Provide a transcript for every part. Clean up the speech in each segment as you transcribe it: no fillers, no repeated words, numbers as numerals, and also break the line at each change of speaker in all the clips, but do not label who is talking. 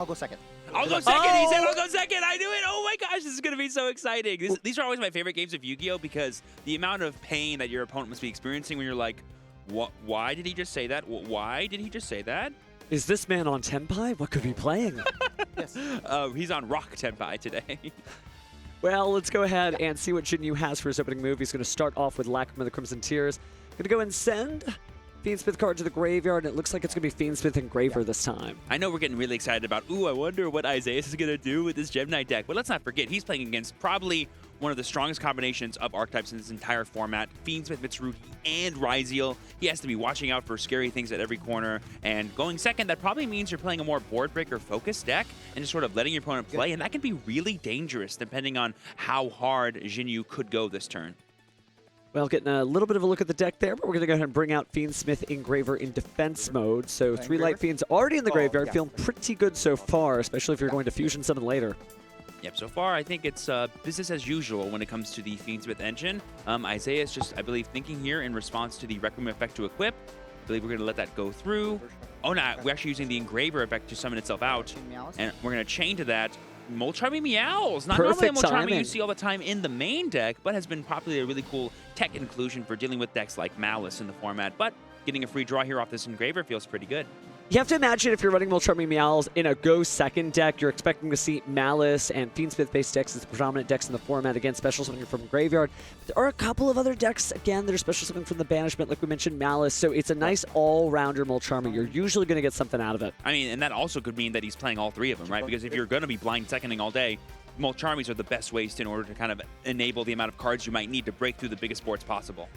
I'll go second.
I'll go second. He said I'll go second. I knew it. Oh my gosh, this is going to be so exciting. These are always my favorite games of Yu-Gi-Oh! Because the amount of pain that your opponent must be experiencing when you're like, what? Why did he just say that? Why did he just say that?
Is this man on Tenpai? What could he be playing?
Yes.
He's on Rock Tenpai today.
Well, let's go ahead and see what Xinyu has for his opening move. He's going to start off with Lacrima of the Crimson Tears. Going to go and send Fiendsmith card to the graveyard, and it looks like it's going to be Fiendsmith Engraver this time.
I know we're getting really excited about, ooh, I wonder what Isaias is going to do with this Gem Knight deck. But let's not forget, he's playing against probably one of the strongest combinations of archetypes in this entire format. Fiendsmith, Mitsurugi, and Ryzeal. He has to be watching out for scary things at every corner. And going second, that probably means you're playing a more board breaker focused deck and just sort of letting your opponent play. And that can be really dangerous depending on how hard Xinyu could go this turn.
Well, getting a little bit of a look at the deck there, but we're going to go ahead and bring out Fiendsmith Engraver in defense mode. So 3 Light Fiends already in the graveyard, feeling pretty good so far, especially if you're going to Fusion Summon later.
Yep, so far I think it's business as usual when it comes to the Fiendsmith engine. Isaias just, I believe, thinking here in response to the Requiem effect to equip. I believe we're going to let that go through. Oh, no, we're actually using the Engraver effect to summon itself out. And we're going to chain to that Molcharming Meows. Not normally a Molcharming you see all the time in the main deck, but has been probably a really cool tech inclusion for dealing with decks like Malice in the format. But getting a free draw here off this Engraver feels pretty good.
You have to imagine if you're running Molcharming Meows in a go second deck, you're expecting to see Malice and Fiendsmith-based decks as the predominant decks in the format. Again, special summoning from Graveyard. There are a couple of other decks, again, that are special summoning from the Banishment, like we mentioned, Malice. So it's a nice all-rounder Molcharming. You're usually going to get something out of it.
I mean, and that also could mean that he's playing all 3 of them, right? Because if you're going to be blind seconding all day, Molcharmings are the best ways in order to kind of enable the amount of cards you might need to break through the biggest boards possible.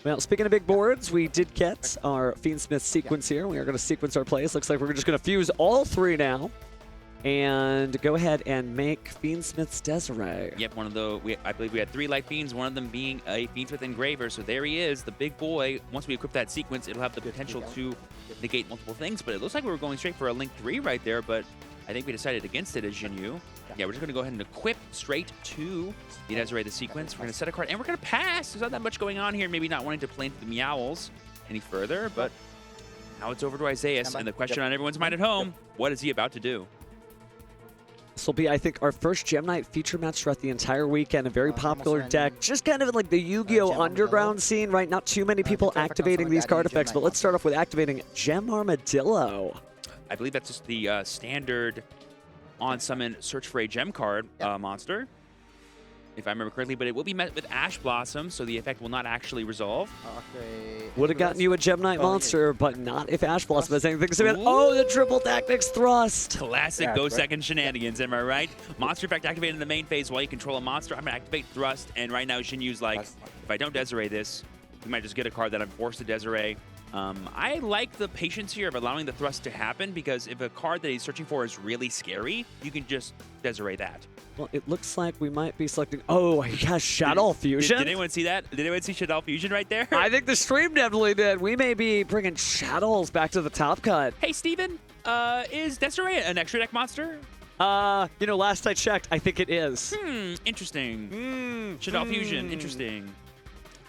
Well, speaking of big boards, we did get our Fiendsmith sequence here. We are going to sequence our plays. Looks like we're just going to fuse all 3 now and go ahead and make Fiendsmith's Desiree.
Yep, one of the, I believe we had 3 Light Fiends, one of them being a Fiendsmith Engraver. So there he is, the big boy. Once we equip that sequence, it'll have the potential to negate multiple things. But it looks like we were going straight for a Link 3 right there, but I think we decided against it as Xinyu. Yeah, we're just going to go ahead and equip straight to the Desiree the sequence. We're going to set a card, and we're going to pass. There's not that much going on here. Maybe not wanting to play into the Meowls any further, but now it's over to Isaias. And the question on everyone's mind at home, what is he about to do?
This will be, I think, our first Gem Knight feature match throughout the entire weekend. A very popular deck. Just kind of like the Yu-Gi-Oh! Underground scene, right? Not too many people activating these card effects, but let's start off with activating Gem Armadillo.
I believe that's just the standard on-summon search for a gem card monster, if I remember correctly, but it will be met with Ash Blossom, so the effect will not actually resolve.
Would have gotten you a Gem Knight monster, but not if Ash Blossom has anything to say about. Oh, the triple tactics thrust!
Classic go second shenanigans, am I right? Monster effect activated in the main phase while you control a monster. I'm going to activate thrust, and right now Xinyu's like, if I don't Desiree this, we might just get a card that I'm forced to Desiree. I like the patience here of allowing the thrust to happen, because if a card that he's searching for is really scary, you can just Desiree that.
Well, it looks like we might be selecting... Oh, he has Shadow Fusion.
Did anyone see that? Did anyone see Shadow Fusion right there?
I think the stream definitely did. We may be bringing Shadows back to the top cut.
Hey, Steven, is Desiree an extra deck monster?
You know, last I checked, I think it is.
Interesting. Shadow Fusion, interesting.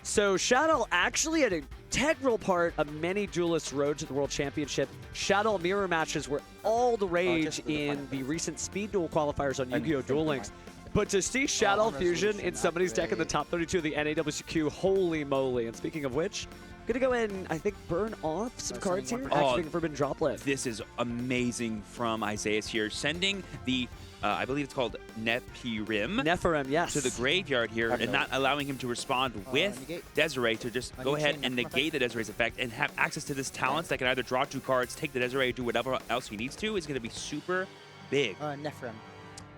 So Shadow actually an integral part of many duelists' road to the World Championship. Shadow mirror matches were all the rage in the recent speed duel qualifiers on Yu-Gi-Oh! Duel Links. But to see Shadow Fusion in somebody's deck in the top 32 of the NAWCQ, holy moly. And speaking of which, I'm going to go ahead and, I think, burn off some cards here. Activating Forbidden Droplet.
This is amazing from Isaias here. Sending the, I believe it's called Nephirim,
yes,
to the graveyard here, and not allowing him to respond with Desiree to just go ahead and negate the Desiree's effect and have access to this talents that can either draw 2 cards, take the Desiree, do whatever else he needs to, is going to be super big.
Nephirim.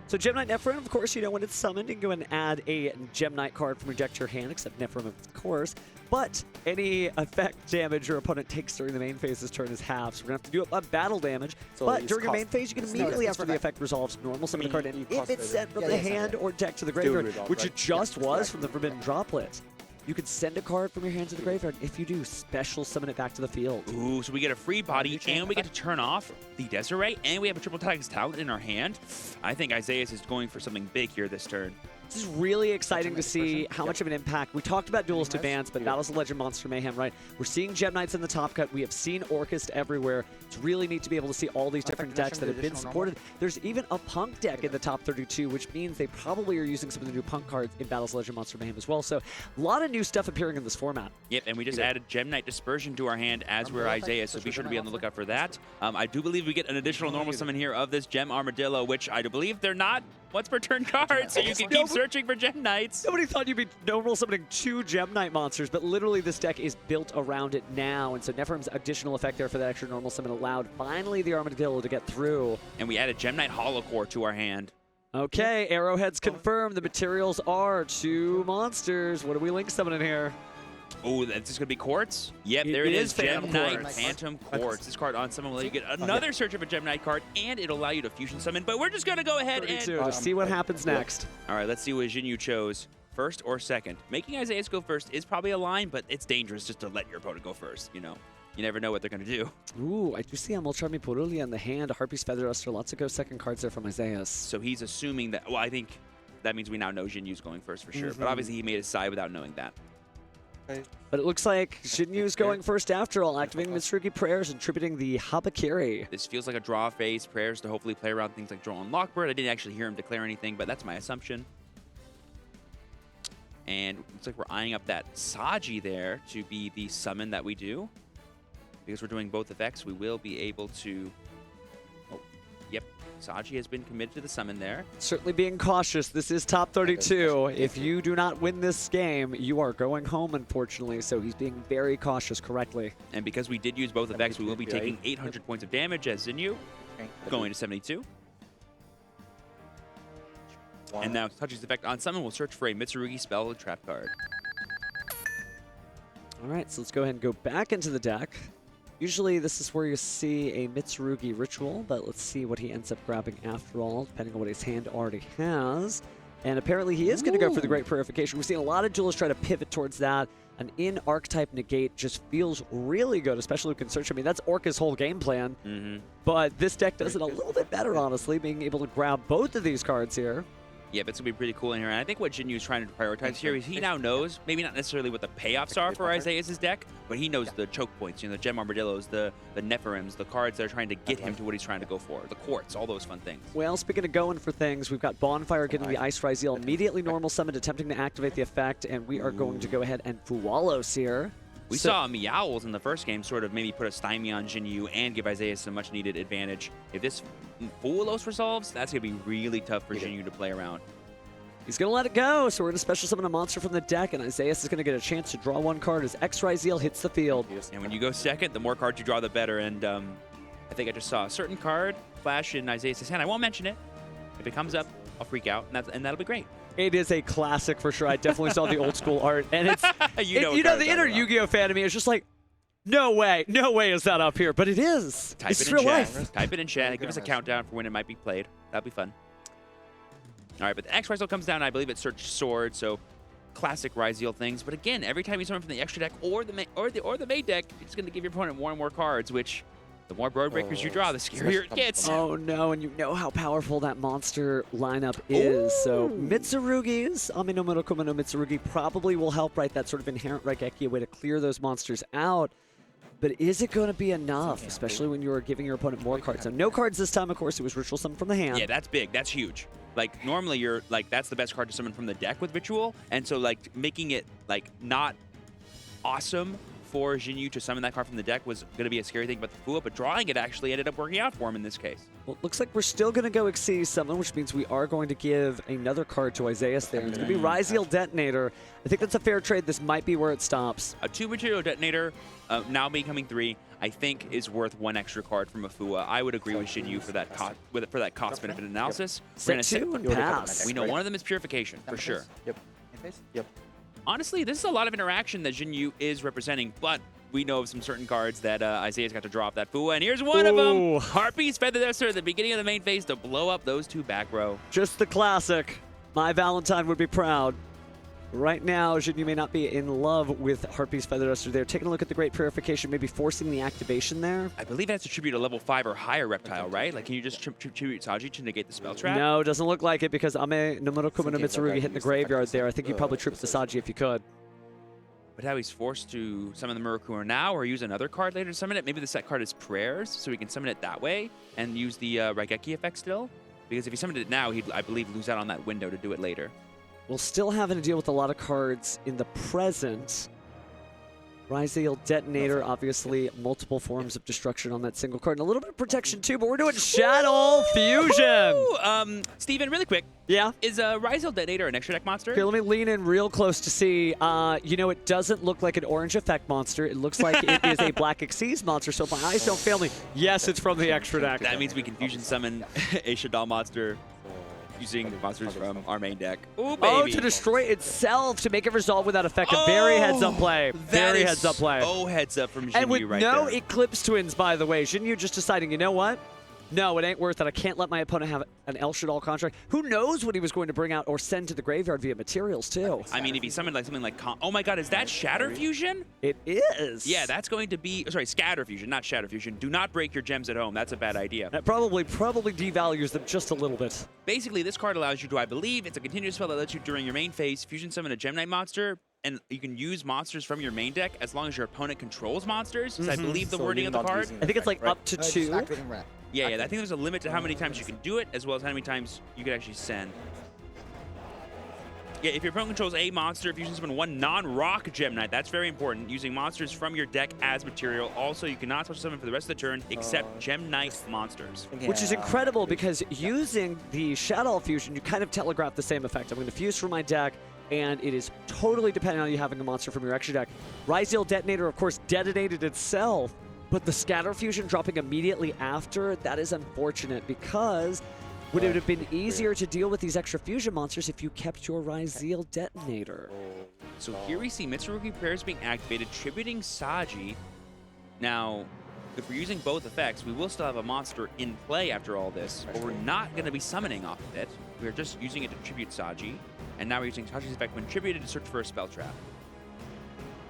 So Gem Knight Nephirim, of course, you know, when it's summoned, you can go and add a Gem Knight card from your deck to your hand, except Nephirim, of course. But any effect damage your opponent takes during the main phase's turn is halved. So we're going to have to do a battle damage. So but during your main phase, you can immediately, after the effect resolves, normal summon a card. And if it's sent from the hand or deck to the graveyard, which it just was from the Forbidden Droplet, you can send a card from your hand to the graveyard. If you do, special summon it back to the field.
Ooh, so we get a free body, and we get to turn off the Desiree, and we have a triple tactics talent in our hand. I think Isaias is going for something big here this turn.
This is really exciting to see how much of an impact. We talked about Duelist Advance, but Battles of Legend Monster Mayhem, right? We're seeing Gem Knights in the top cut. We have seen Orchest everywhere. It's really neat to be able to see all these different decks that have been supported. There's even a Punk deck in the top 32, which means they probably are using some of the new Punk cards in Battles of Legend Monster Mayhem as well. So a lot of new stuff appearing in this format.
Yep, and we just added Gem Knight Dispersion to our hand as we're Isaias, so be sure to be on the lookout for that. I do believe we get an additional normal summon here of this Gem Armadillo, which I do believe they're not once per turn cards, so you can keep searching for Gem Knights.
Nobody thought you'd be normal summoning 2 Gem Knight monsters, but literally this deck is built around it now, and so Nephrim's additional effect there for that extra normal summon allowed finally the Armadillo to get through.
And we added Gem Knight Holocore to our hand.
Okay, Arrowhead's confirmed. The materials are 2 monsters. What are we link summoning here?
Oh, that's just going to be Quartz? Yep, there it is. Gem Knight Phantom Quartz. This card on summon will let you get another search of a Gem Knight card, and it'll allow you to fusion summon. But we're just going to go ahead and
to see what happens next.
All right, let's see what Xinyu chose. First or second. Making Isaias go first is probably a line, but it's dangerous just to let your opponent go first, you know. You never know what they're going to do.
Ooh, I do see a Molcharmi Purulia in the hand, a Harpy's Feather Duster, lots of go second cards there from Isaias.
So he's assuming that, well, I think that means we now know Xinyu's going first for sure, but obviously he made his side without knowing that.
But it looks like Xinyu's going first after all, activating Mitsurugi Prayers and tributing the Habakiri.
This feels like a draw phase, Prayers to hopefully play around things like Draw and Lockbird. I didn't actually hear him declare anything, but that's my assumption. And it looks like we're eyeing up that Saji there to be the summon that we do. Because we're doing both effects, we will be able to... Oh, yep. Saji has been committed to the summon there.
Certainly being cautious. This is top 32. If you do not win this game, you are going home, unfortunately. So he's being very cautious correctly.
And because we did use both effects, we will be taking 800 points of damage as Xinyu, going to 72. And now Touch's effect on summon will search for a Mitsurugi spell trap card.
All right, so let's go ahead and go back into the deck. Usually this is where you see a Mitsurugi ritual, but let's see what he ends up grabbing after all, depending on what his hand already has. And apparently he is going to go for the Great Purification. We've seen a lot of duelists try to pivot towards that. An in-archetype negate just feels really good, especially with Consearch. I mean, that's Orca's whole game plan. But this deck does it a little bit better, honestly, being able to grab both of these cards here.
Yeah, but it's going to be pretty cool in here. And I think what Xinyu is trying to prioritize here is he now knows, maybe not necessarily what the payoffs are for Isaias' deck, but he knows the choke points, you know, the Gem Armadillos, the Nephirims, the cards that are trying to get him to what he's trying to go for, the Quartz, all those fun things.
Well, speaking of going for things, we've got Bonfire getting the Ice Ryzeal immediately normal summoned, attempting to activate the effect, and we are going to go ahead and Fuwalos here.
We saw Meowls in the first game sort of maybe put a stymie on Xinyu and give Isaias some much-needed advantage. If this Fuwalos resolves, that's going to be really tough for Xinyu to play around.
He's going to let it go, so we're going to special summon a monster from the deck, and Isaias is going to get a chance to draw 1 card as X Ryzeal hits the field.
And when you go second, the more cards you draw, the better. And I think I just saw a certain card flash in Isaias' hand. I won't mention it. If it comes up, I'll freak out, and that'll be great.
It is a classic for sure. I definitely saw the old school art, and it's
you know
the inner Yu-Gi-Oh fan of me is just like, no way is that up here, but it is.
Type
it's
it in
real
chat.
life.
Type it in chat. Give us a countdown for when it might be played. That'll be fun. All right, but the X Ryzeal comes down. I believe it searched Sword, so classic Ryzeal things. But again, every time you summon from the extra deck or the main deck, it's going to give your opponent more and more cards. Which, the more Broad Breakers you draw, the scarier it gets.
Oh no, and you know how powerful that monster lineup is. So Mitsurugi's Amino Murokuma no Mitsurugi probably will help, right? That sort of inherent Raigeki, a way to clear those monsters out. But is it going to be enough, especially when you're giving your opponent more cards? So no cards this time, of course. It was Ritual Summon from the hand.
Yeah, that's big. That's huge. Like, normally you're, like, that's the best card to summon from the deck with Ritual. And so, like, making it, like, not awesome for Xinyu to summon that card from the deck was going to be a scary thing about the Fua, but drawing it actually ended up working out for him in this case.
Well, it looks like we're still going to go Xyz Summon, which means we are going to give another card to Isaias there. It's going to be Ryzeal Detonator. I think that's a fair trade. This might be where it stops.
A 2-material Detonator, now becoming 3, I think is worth 1 extra card from a Fua. I would agree with Xinyu for that cost-benefit analysis.
Set 2 and pass.
We know one of them is Purification, for sure.
Yep.
Honestly, this is a lot of interaction that Xinyu is representing, but we know of some certain cards that Isaias got to draw off that Fua, and here's one of them. Harpy's Feather Duster at the beginning of the main phase to blow up those 2 back row.
Just the classic. My Valentine would be proud. Right now, Xinyu may not be in love with Harpy's Feather Duster there. Taking a look at the Great Purification, maybe forcing the activation there.
I believe that's to tribute a level 5 or higher reptile, right? Like, can you just tribute Saji to negate the spell trap?
No, doesn't look like it because Ame Nomurokuma no Mitsurugi hit the graveyard there. I think you probably tripped the Saji if you could.
But how he's forced to summon the Murukuma now or use another card later to summon it? Maybe the set card is Prayers, so he can summon it that way and use the Raigeki effect still? Because if he summoned it now, he'd, I believe, lose out on that window to do it later.
We'll still having to deal with a lot of cards in the present. Ryzeal Detonator, obviously multiple forms of destruction on that single card. And a little bit of protection too, but we're doing Shadow Fusion!
Steven, really quick.
Yeah?
Is Ryzeal Detonator an extra deck monster?
Here, let me lean in real close to see. You know, it doesn't look like an orange effect monster. It looks like it is a Black Xyz monster, so if my eyes don't fail me, yes, it's from the extra deck.
That means we can fusion summon a Shadal monster using monsters from our main deck. Ooh, baby.
Oh, to destroy itself, to make it resolve without effect. A very heads-up play. Very heads-up play.
Oh, heads-up from Xinyu
and with
right
no
there.
Eclipse Twins, by the way. Xinyu just deciding, you know what? No, it ain't worth it. I can't let my opponent have an El Shadal contract. Who knows what he was going to bring out or send to the graveyard via materials, too.
I mean, if he summoned like something like... Oh my god, is that Shatter Fusion?
It is.
Yeah, that's going to be... Sorry, Scatter Fusion, not Shatter Fusion. Do not break your gems at home. That's a bad idea.
That probably devalues them just a little bit.
Basically, this card allows you to, I believe, it's a continuous spell that lets you, during your main phase, fusion summon a Gem Knight monster, and you can use monsters from your main deck as long as your opponent controls monsters. I believe the wording of the card.
I think it's like up to 2.
Yeah, I think there's a limit to how many times you can do it, as well as how many times you can actually send. Yeah, if your opponent controls a monster, fusion summon one non-rock Gem Knight. That's very important. Using monsters from your deck as material. Also, you cannot special summon for the rest of the turn except Gem Knight monsters.
Which is incredible because using the Shadow Fusion, you kind of telegraph the same effect. I'm going to fuse from my deck, and it is totally dependent on you having a monster from your extra deck. Ryzeal Detonator, of course, detonated itself, but the Scatter Fusion dropping immediately after, that is unfortunate because would it have been easier to deal with these extra fusion monsters if you kept your Ryzeal Detonator?
So here we see Mitsurugi Prayers being activated, tributing Saji. Now, if we're using both effects, we will still have a monster in play after all this, but we're not going to be summoning off of it. We're just using it to tribute Saji, and now we're using Saji's effect when tributed to search for a spell trap.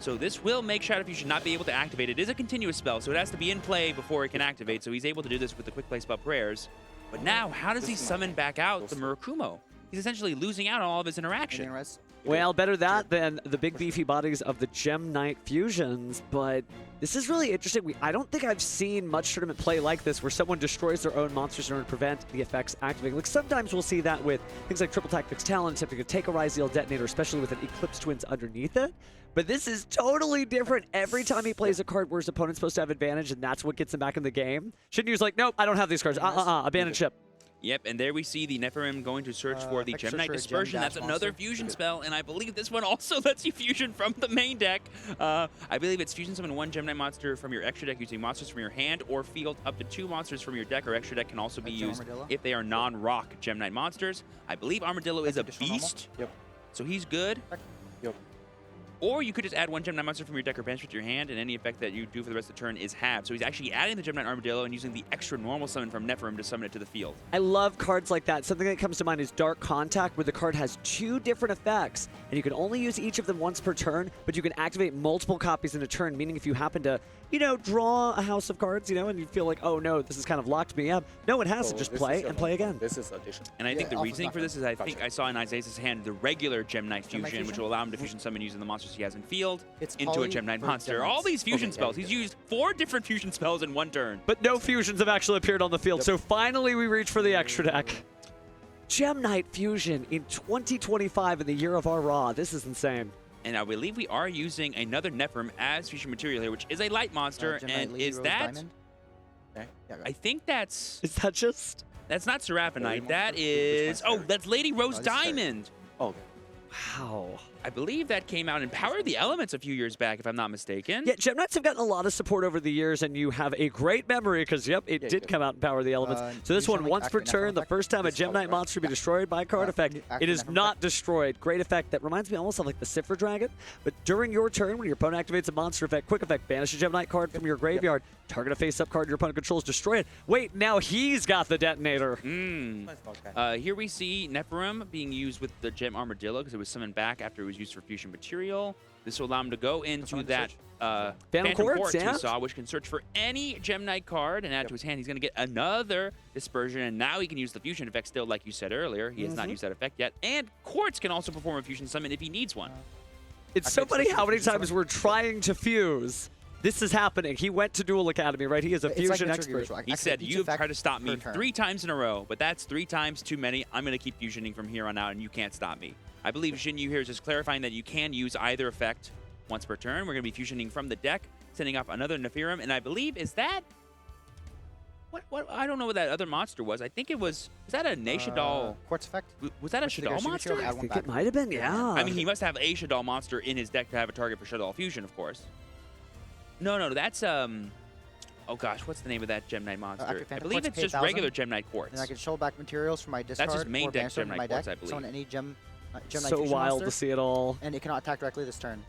So this will make Shadow Fusion not be able to activate. It is a continuous spell, so it has to be in play before it can activate, so he's able to do this with the quick play spell Prayers. But now, how does he summon back out the Murakumo? He's essentially losing out on all of his interaction.
Well, better that than the big beefy bodies of the Gem Knight fusions, but this is really interesting. I don't think I've seen much tournament play like this where someone destroys their own monsters in order to prevent the effects activating. Like sometimes we'll see that with things like Triple Tactics Talent, if you could take a Ryzeal Detonator, especially with an Eclipse Twins underneath it. But this is totally different. Every time he plays a card where his opponent's supposed to have advantage, and that's what gets him back in the game. Xinyu's like, nope, I don't have these cards. Abandon ship.
Yep, and there we see the Nephilim going to search for the Gem Knight Dispersion. That's another fusion spell, and I believe this one also lets you fusion from the main deck. I believe it's fusion summon one Gem Knight monster from your extra deck using monsters from your hand or field. Up to 2 monsters from your deck or extra deck can also be used if they are non-rock Gem Knight monsters. I believe Armadillo is a beast, so he's good. Or you could just add one Gem Knight monster from your deck or bench to your hand, and any effect that you do for the rest of the turn is halved. So he's actually adding the Gem Knight Armadillo and using the extra normal summon from Nephilim to summon it to the field.
I love cards like that. Something that comes to mind is Dark Contact, where the card has 2 different effects, and you can only use each of them once per turn, but you can activate multiple copies in a turn, meaning if you happen to, draw a house of cards, and you feel like, oh no, this has kind of locked me up. No, it has to just play and play again.
This is addition.
And I think the reasoning for this is I think I saw in Isaias' hand the regular Gem Knight fusion, which will allow him to fusion summon using the monsters he has in field into a Gem Knight monster. All these fusion spells. He's used 4 different fusion spells in one turn.
But no fusions have actually appeared on the field. So finally we reach for the extra deck. Gem Knight fusion in 2025 in the year of our Ra. This is insane.
And I believe we are using another Nephilim as fusion material here, which is a light monster. And is that... I think that's...
Is that just...
That's not Seraphinite. That is... Oh, that's Lady Rose Diamond.
Oh,
wow.
I believe that came out in Power of the Elements a few years back, if I'm not mistaken.
Yeah, Gem Knights have gotten a lot of support over the years, and you have a great memory because, yep, it did come out in Power of the Elements. So this one, once per turn, the first time a Gem Knight monster be destroyed by a card effect, it is not destroyed. Great effect that reminds me almost of like the Cipher Dragon. But during your turn, when your opponent activates a monster effect, quick effect, banish a Gem Knight card from your graveyard, target a face-up card your opponent controls, destroy it. Wait, now he's got the detonator.
Here we see Nephilim being used with the Gem Armadillo because it was summoned back after it was used for fusion material. This will allow him to go into that
Phantom Quartz,
we saw, which can search for any Gem Knight card and add to his hand. He's going to get another Dispersion, and now he can use the fusion effect still, like you said earlier. He has not used that effect yet. And Quartz can also perform a fusion summon if he needs one.
It's so funny how many times we're trying to fuse. This is happening. He went to Duel Academy, right? He is a fusion expert.
He said, you've tried to stop me 3 times in a row, but that's 3 times too many. I'm going to keep fusioning from here on out, and you can't stop me. I believe Xinyu here is just clarifying that you can use either effect once per turn. We're going to be fusioning from the deck, sending off another Nephirim, and I believe, is that... What? I don't know what that other monster was. I think it was... Is that a Nashadal...
Quartz effect?
Was that a Shadal monster?
I think it might have been, yeah.
I mean, he must have a Shadal monster in his deck to have a target for Shadal fusion, of course. No, that's... Oh gosh, what's the name of that Gem Knight monster? I believe it's just regular Gem Knight Quartz.
And I can show back materials from my discard.
That's just main deck Gem Knight Quartz, I believe.
Summon any Gem Knight
so wild to see it all.
And it cannot attack directly this turn.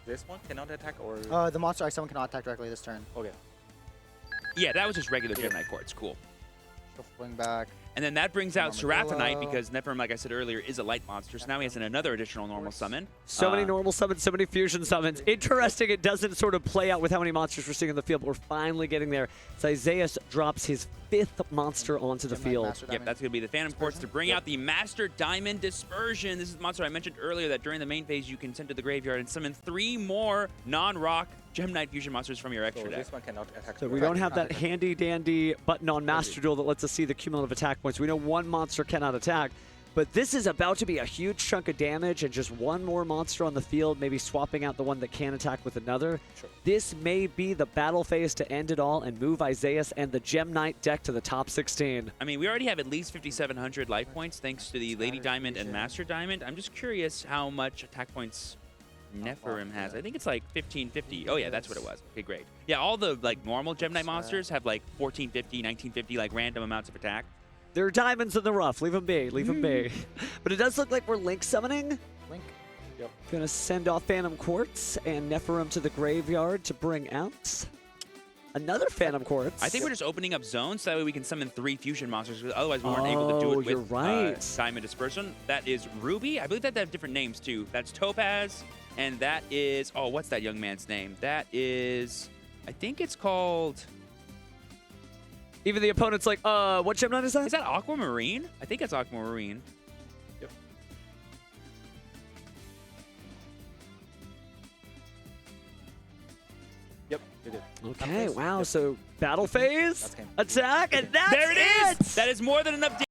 This one cannot attack, or
the monster I summon cannot attack directly this turn.
Okay.
Yeah, that was just regular Gem Knight Quartz. Cool.
Shuffling back.
And then that brings out Seraphonite because Nephirim, like I said earlier, is a light monster. So now he has another additional normal summon.
So many normal summons, so many fusion summons. Interesting, it doesn't sort of play out with how many monsters we're seeing in the field, but we're finally getting there. So Isaias drops his 5th monster onto the field.
Yep, that's going to be the Phantom Quartz to bring out the Master Diamond Dispersion. This is the monster I mentioned earlier that during the main phase you can send to the graveyard and summon 3 more non-rock Gem Knight fusion monsters from your extra deck.
This one cannot attack.
So we don't have that handy-dandy button on Master Duel that lets us see the cumulative attack points. We know one monster cannot attack, but this is about to be a huge chunk of damage and just one more monster on the field, maybe swapping out the one that can attack with another.
Sure.
This may be the battle phase to end it all and move Isaias and the Gem Knight deck to the top 16.
I mean, we already have at least 5,700 life points thanks to the Lady Diamond and Master Diamond. I'm just curious how much attack points Nephirim has. I think it's like 1550. Oh yeah, that's what it was. Okay, great. Yeah, all the like normal Gem Knight monsters have like 1450, 1950, like random amounts of attack.
They're diamonds in the rough. Leave them be. Leave them be. But it does look like we're Link summoning.
Link.
Yep.
Gonna send off Phantom Quartz and Nephirim to the graveyard to bring out another Phantom Quartz.
I think we're just opening up zones so that way we can summon 3 fusion monsters. Otherwise, we weren't able to do it with
you're right.
Diamond Dispersion. That is Ruby. I believe that they have different names too. That's Topaz. And that is, oh, what's that young man's name? That is, I think it's called...
Even the opponent's like, what Gem Knight is that?
Is that Aquamarine? I think it's Aquamarine.
Yep. Yep, you did.
Okay, wow, so battle phase, attack, and that's
there it is! That is more than enough damage.